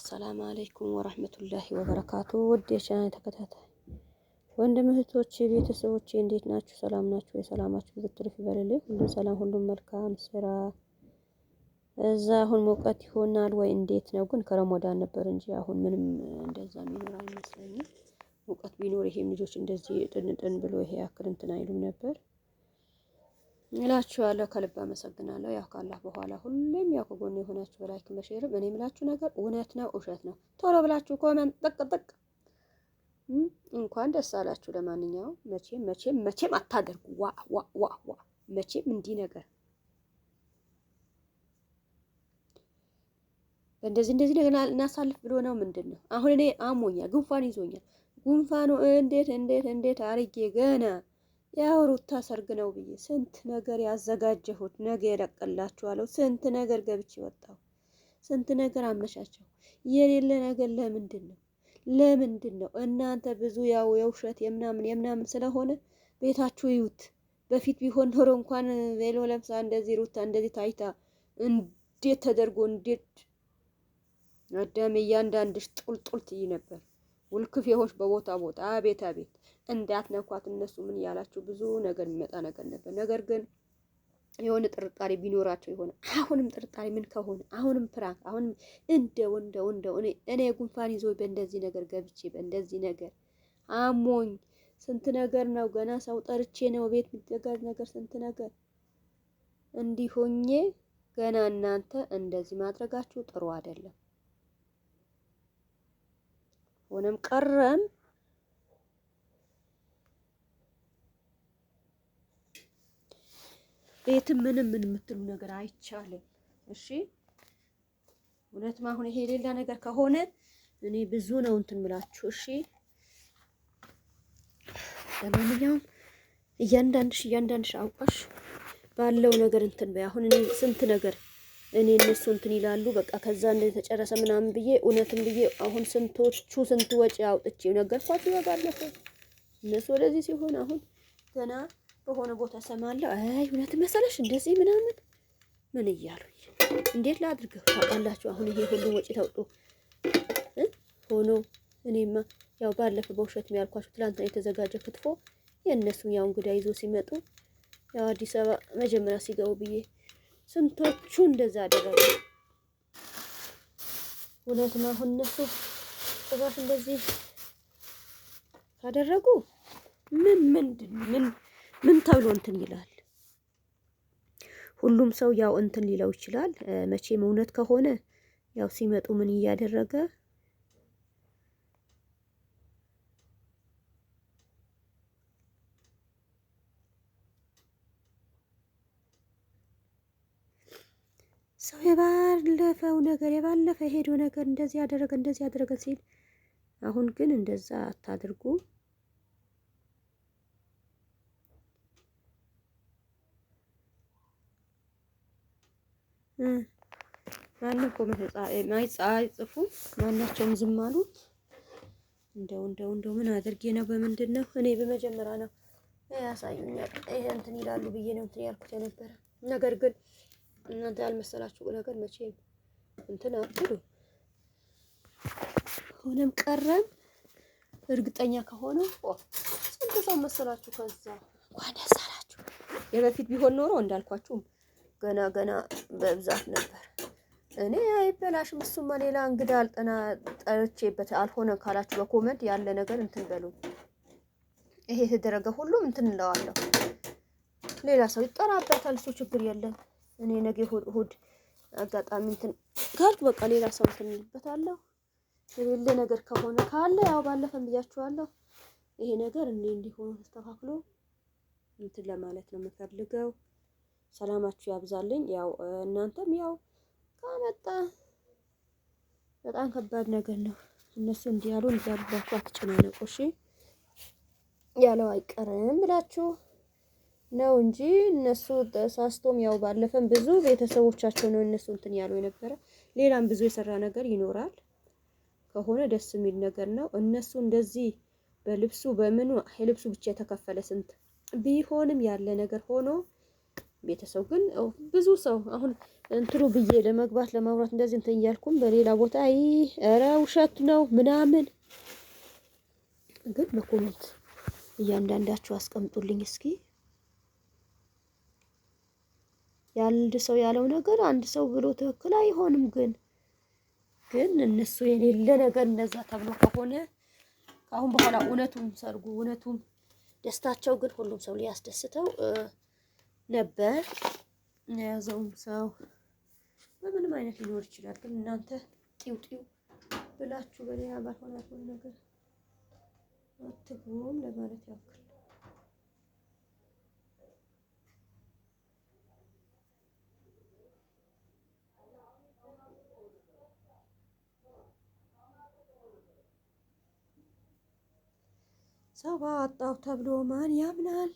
ሰላም አለይኩም ወራህመቱላሂ ወበረካቱ። ውድ የቻናሌ ተከታታይ ወንድም እህቶቼ ቤተሰቦቼ እንዴት ናችሁ? ሰላም ናችሁ? የሰላማችሁ ብዙ ትርፍ ይበልልኝ። ሁሉ ሰላም፣ ሁሉም መልካም ስራ። እዛ አሁን ሙቀት ይሆናል ወይ እንዴት ነው? ግን ከረመዳን ነበር እንጂ አሁን ምንም እንደዛ የሚኖር አይመስለኝም። ሙቀት ቢኖር ይሄም ልጆች እንደዚህ ጥንጥን ብሎ ይሄ ያክል እንትን አይሉም ነበር እላችኋለሁ። ከልብ አመሰግናለሁ። ያው ካላህ በኋላ ሁሌም ያው ከጎን የሆናችሁ በላይክ በሼርም እኔ የምላችሁ ነገር እውነት ነው ውሸት ነው ቶሎ ብላችሁ ኮመንት ጥቅ እንኳን ደስ አላችሁ። ለማንኛውም መቼም አታደርጉ ዋ መቼም እንዲህ ነገር እንደዚህ ነገር እናሳልፍ ብሎ ነው ምንድን ነው? አሁን እኔ አሞኛል፣ ጉንፋን ይዞኛል። ጉንፋኑ እንዴት አርጌ ገና ያው ሩታ ሰርግ ነው ብዬ ስንት ነገር ያዘጋጀሁት ነገ እለቅላችኋለሁ። ስንት ነገር ገብቼ ወጣሁ፣ ስንት ነገር አመቻቸው። የሌለ ነገር ለምንድን ነው እናንተ ብዙ ያው የውሸት የምናምን ስለሆነ ቤታችሁ ይዩት። በፊት ቢሆን ኖሮ እንኳን ቬሎ ለብሳ እንደዚህ ሩታ እንደዚህ ታይታ እንዴት ተደርጎ እንዴት አዳሜ እያንዳንድሽ ጡልጡል ትይ ነበር። ውልክፍ የሆንሽ በቦታ አቤት እንዳትነኳት እነሱ ምን ያላችሁ ብዙ ነገር የሚመጣ ነገር ነበር። ነገር ግን የሆነ ጥርጣሬ ቢኖራቸው የሆነ አሁንም ጥርጣሬ ምን ከሆነ አሁንም ፕራንክ አሁንም እንደው እኔ ጉንፋን ይዞ በእንደዚህ ነገር ገብቼ በእንደዚህ ነገር አሞኝ ስንት ነገር ነው ገና ሰው ጠርቼ ነው ቤት የሚዘጋጅ ነገር ስንት ነገር እንዲሆኜ ገና እናንተ እንደዚህ ማድረጋችሁ ጥሩ አይደለም። ሆነም ቀረም ቤትም ምንም የምትሉ ነገር አይቻልም። እሺ እውነትም አሁን ይሄ የሌላ ነገር ከሆነ እኔ ብዙ ነው እንትን ምላችሁ። እሺ ለማንኛውም እያንዳንድሽ አውቃሽ ባለው ነገር እንትን በይ። አሁን እኔ ስንት ነገር እነሱ እንትን ይላሉ በቃ ከዛ እንደተጨረሰ ምናምን ብዬ እውነትም ብዬ አሁን ስንት ወጪ አውጥቼ ነገርኳችሁ። ባለፈው እነሱ ወደዚህ ሲሆን አሁን ገና በሆነ ቦታ ሰማለሁ። አይ እውነት መሰለሽ እንደዚህ ምናምን ምን እያሉኝ እንዴት ላድርገው ታውቃላችሁ። አሁን ይሄ ሁሉ ወጪ ተውጦ ሆኖ እኔማ ያው ባለፈው በውሸት የሚያልኳችሁ ትላንትና የተዘጋጀ ክትፎ የእነሱ ያው እንግዳ ይዞ ሲመጡ ያው አዲስ አበባ መጀመሪያ ሲገቡ ብዬ ስንቶቹ እንደዛ አደረጉ። እውነትም አሁን እነሱ ጥፋት እንደዚህ ካደረጉ ምን ተብሎ እንትን ይላል? ሁሉም ሰው ያው እንትን ሊለው ይችላል። መቼም እውነት ከሆነ ያው ሲመጡ ምን እያደረገ ሰው የባለፈ ሄዶ ነገር እንደዚህ ያደረገ ሲል አሁን ግን እንደዛ አታድርጉ። ማንም ኮመንት ጽፉ ማናቸውም ዝም አሉ። እንደው ምን አድርጌ ነው በምንድን ነው እኔ በመጀመሪያ ነው ያሳዩኛል ይሄ እንትን ይላሉ ብዬ ነው እንትን ያልኩት የነበረ። ነገር ግን እናንተ ያልመሰላችሁ ነገር መቼም እንትን አትሉ። ሆነም ቀረም እርግጠኛ ከሆነ ስንት ሰው መሰላችሁ? ከዛ እንኳን ደስ አላችሁ። የበፊት ቢሆን ኖሮ እንዳልኳችሁ ገና በብዛት ነበር። እኔ አይበላሽም። እሱማ ሌላ እንግዳ ጠርቼበት አልሆነ ካላችሁ በኮመንት ያለ ነገር እንትን በሉ። ይሄ የተደረገ ሁሉም እንትን እንለዋለሁ። ሌላ ሰው ይጠራበታል፣ እሱ ችግር የለም። እኔ ነገ እሑድ አጋጣሚ እንትን ካልኩ በቃ ሌላ ሰው እንትን ይልበታለሁ። የሌለ ነገር ከሆነ ካለ ያው ባለፈም ብያችኋለሁ። ይሄ ነገር እንዲሆን ተስተካክሎ እንትን ለማለት ነው የምፈልገው። ሰላማችሁ ያብዛልኝ። ያው እናንተም ያው ካመጣ በጣም ከባድ ነገር ነው። እነሱ እንዲያሉ እንዳልባችሁ አትጨናነቁ። እሺ ያለው አይቀርም ብላችሁ ነው እንጂ እነሱ ተሳስቶም ያው ባለፈም ብዙ ቤተሰቦቻቸው ነው እነሱ እንትን ያሉ የነበረ። ሌላም ብዙ የሰራ ነገር ይኖራል ከሆነ ደስ የሚል ነገር ነው። እነሱ እንደዚህ በልብሱ በምኑ ልብሱ ብቻ የተከፈለ ስንት ቢሆንም ያለ ነገር ሆኖ ቤተሰብ ግን ብዙ ሰው አሁን እንትሩ ብዬ ለመግባት ለማውራት እንደዚህ እንትን እያልኩም በሌላ ቦታ ኧረ ውሸት ነው ምናምን፣ ግን በኮሜንት እያንዳንዳችሁ አስቀምጡልኝ እስኪ። ያንድ ሰው ያለው ነገር አንድ ሰው ብሎ ትክክል አይሆንም። ግን እነሱ የሌለ ነገር እንደዛ ተብሎ ከሆነ ከአሁን በኋላ እውነቱም ሰርጉ እውነቱም ደስታቸው ግን ሁሉም ሰው ሊያስደስተው ነበር። የያዘውም ሰው በምንም አይነት ሊኖር ይችላል። ግን እናንተ ጢው ብላችሁ በሌላ ባልሆናት ነገር አትግቡም ለማለት ያክል። ሰው ባወጣው ተብሎ ማን ያምናል?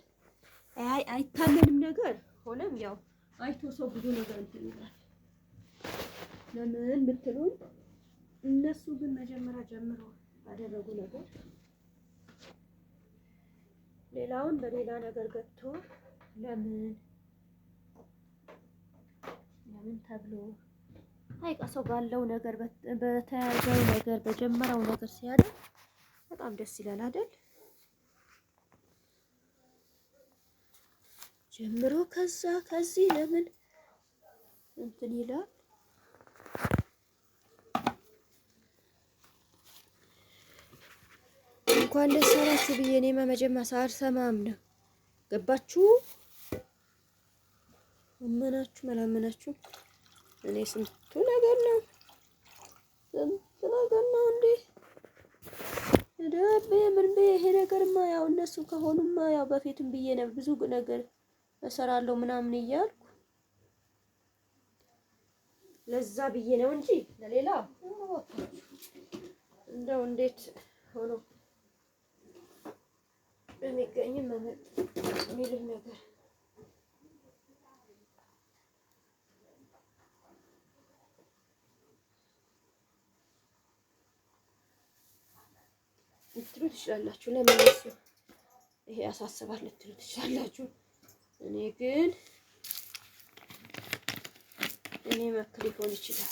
አይታመንም ነገር ሆነም ያው አይቶ ሰው ብዙ ነገር እንትን ይላል። ለምን ብትሉን እነሱ ግን መጀመሪያ ጀምሮ ባደረጉ ነገር ሌላውን በሌላ ነገር ገብቶ ለምን ተብሎ አይቃ ሰው ባለው ነገር በተያዘው ነገር በጀመረው ነገር ሲያደርግ በጣም ደስ ይላል አይደል? ጀምሮ ከዚህ ለምን እንትን ይላል? እንኳን ደስ አላችሁ ብዬ እኔማ መጀመሪያ ሳልሰማም ነው። ገባችሁ? አመናችሁ መላመናችሁ እኔ ስንቱ ነገር ነው እንዴ ደብ ምን ይሄ ነገርማ ያው እነሱ ከሆኑማ ያው በፊትም ብዬ ነው ብዙ ነገር እሰራለሁ ምናምን እያልኩ ለዛ ብዬ ነው እንጂ ለሌላ እንደው እንዴት ሆኖ በሚገኝም የሚልም ነገር ልትሉ ትችላላችሁ። ለምን እሱ ይሄ ያሳስባል ልትሉ ትችላላችሁ። እኔ ግን እኔ መክር ሊሆን ይችላል።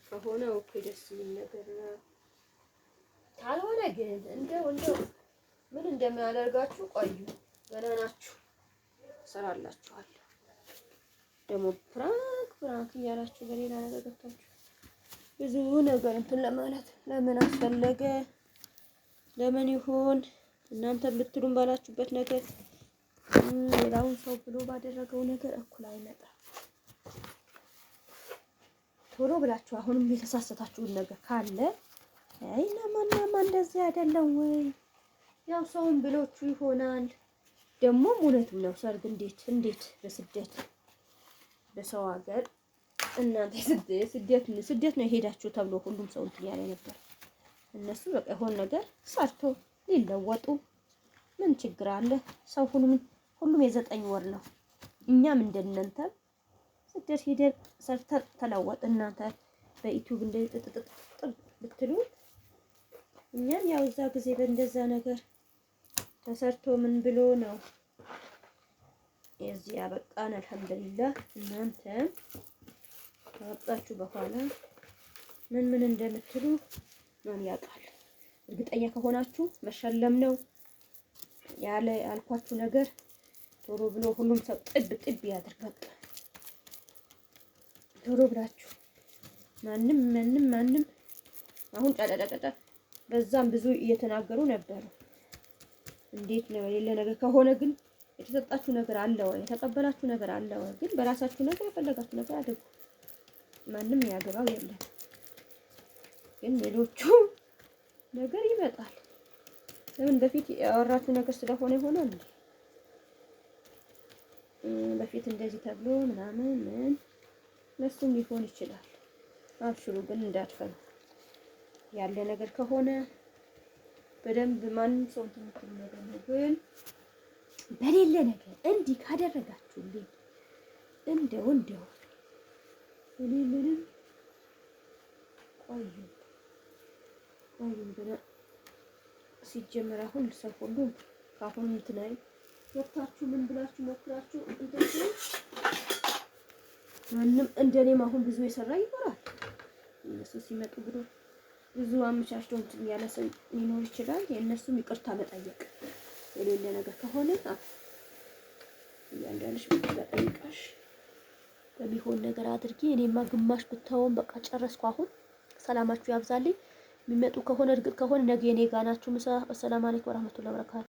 ከሆነ ኦኬ ደስ የሚል ነገር ነው። ካልሆነ ግን እንደው ምን እንደሚያደርጋችሁ ቆዩ። ገና ናችሁ፣ እሰራላችኋለሁ። ደግሞ ፕራንክ እያላችሁ በሌላ ነገር ገብታችሁ ብዙ ነገር እንትን ለማለት ለምን አስፈለገ? ለምን ይሆን እናንተ ብትሉም ባላችሁበት ነገር ሌላውን ሰው ብሎ ባደረገው ነገር እኩል አይመጣም። ቶሎ ብላችሁ አሁንም የተሳሰታችሁን ነገር ካለ እናማ እንደዚህ አይደለም ወይ ያው ሰውን ብሎችሁ ይሆናል። ደግሞ እውነትም ነው። ሰርግ እንዴት በስደት በሰው ሀገር እናንተ ስደት ነው የሄዳችሁ ተብሎ ሁሉም ሰው እንትን ያለ ነበር። እነሱ በቃ የሆነ ነገር ሰርቶ ሊለወጡ ምን ችግር አለ? ሰው ሁሉም የ9 ወር ነው። እኛም እንደናንተ ስደት ሄደን ሰርተን ተለወጥ። እናንተ በዩቲዩብ እንደጥጥጥ ብትሉ እኛም ያው እዛ ጊዜ በእንደዛ ነገር ተሰርቶ ምን ብሎ ነው የዚህ ያበቃን። አልሐምዱሊላህ እናንተ ከወጣችሁ በኋላ ምን እንደምትሉ ማን ያውቃል? እርግጠኛ ከሆናችሁ መሸለም ነው ያለ አልኳችሁ ነገር ቶሎ ብሎ ሁሉም ሰው ጥብ ያድርግ። በቃ ቶሎ ብላችሁ ማንም አሁን ጫጫጫጫ በዛም ብዙ እየተናገሩ ነበሩ። እንዴት ነው የሌለ ነገር ከሆነ ግን የተሰጣችሁ ነገር አለ ወይ? የተቀበላችሁ ነገር አለ ወይ? ግን በራሳችሁ ነገር የፈለጋችሁ ነገር አድርጉ። ማንም ያገባው የለም። ግን ሌሎቹ ነገር ይመጣል። ለምን በፊት ያወራችሁ ነገር ስለሆነ ይሆናል። በፊት እንደዚህ ተብሎ ምናምን ለሱም ሊሆን ይችላል። አብሽሩ ግን እንዳትፈሩ። ያለ ነገር ከሆነ በደንብ ማንም ሰው እንትን ነገር ነው። ግን በሌለ ነገር እንዲህ ካደረጋችሁልኝ እንደው እኔ ምንም ቆዩ አይም ገና ሲጀመር አሁን ሰው ሁሉ ካሁን እንትናይ ወጣችሁ ምን ብላችሁ ሞክራችሁ እንደዚህ ማንም እንደኔም አሁን ብዙ የሰራ ይኖራል። እነሱ ሲመጡ ብሎ ብዙ አመቻችቶ እንትን ያለ ሰው ሊኖር ይችላል። የእነሱም ይቅርታ መጠየቅ የሌለ ነገር ከሆነ እያንዳንድሽ በጠይቃሽ በሚሆን ነገር አድርጊ። እኔማ ግማሽ ብታውን በቃ ጨረስኩ። አሁን ሰላማችሁ ያብዛልኝ። የሚመጡ ከሆነ እርግጥ ከሆነ ነገ የኔ ጋር ናችሁ። ምሳ። አሰላሙ አለይኩም ወራህመቱላሂ ወበረካቱ